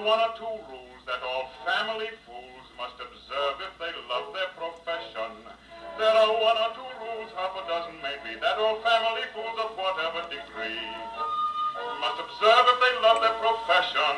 one or two rules that all family fools must observe if they love their profession. There are one or two rules, half a dozen maybe, that all family fools of whatever degree must observe if they love their profession.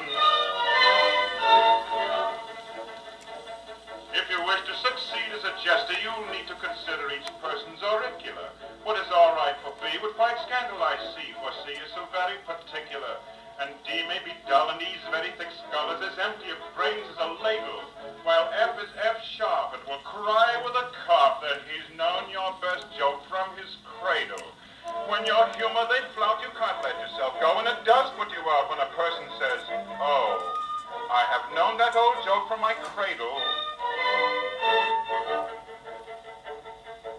If you wish to succeed as a jester, you'll need to consider each person's auricular. What is all right for B would quite scandalize C, for C is so very particular. And D may be dull, and E's very thick skull is as empty of brains as a ladle, while F is F sharp and will cry with a cough that he's known your best joke from his cradle. When you're humor they flout, you can't let yourself go, and it does put you out when a person says, "Oh, I have known that old joke from my cradle."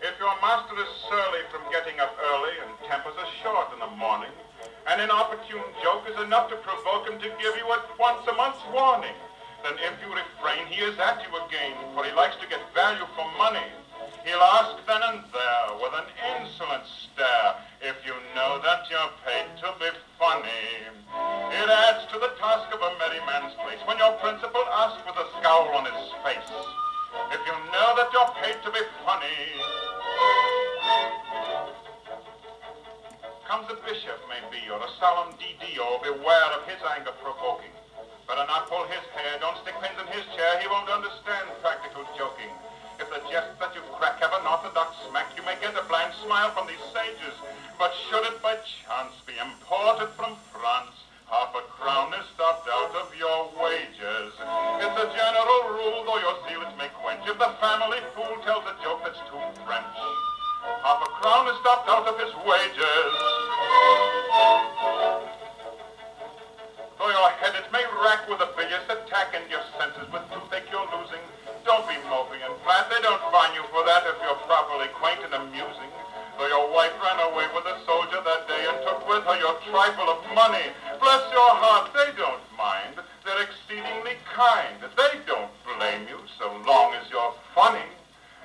If your master is surly from getting up early and tempers are short in the morning, an inopportune joke is enough to provoke him to give you at once a month's warning, then if you refrain, he is at you again, for he likes to get value for money. He'll ask then and there, with an insolent stare, if you know that you're paid to be funny. It adds to the task of a merry man's place when your principal asks with a scowl on his face, if you know that you're paid to be funny. Comes a bishop, maybe, or a solemn DDO, beware of his anger provoking. Better not pull his hair, don't stick pins in his chair, he won't understand practical joking. If the jest that you crack have an orthodox smack, you may get a bland smile from these sages, but should it by chance be imported from France, half a crown is stopped out of your wages. It's a general rule, though your zeal it may quench, if the family fool tells a joke that's too French, half a crown is stopped out of his wages. Though your head it may rack with a bilious attack, and your senses with toothache you're losing, don't be moping and flat, they don't fine you for that if you're properly quaint and amusing. Though your wife ran away with a soldier that day and took with her your trifle of money, bless your heart, they don't mind, they're exceedingly kind. They don't blame you so long as you're funny.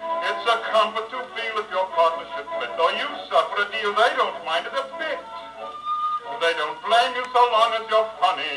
It's a comfort to feel if your partnership split, though you suffer a deal, they don't mind it a bit. They don't blame you so long as you're funny.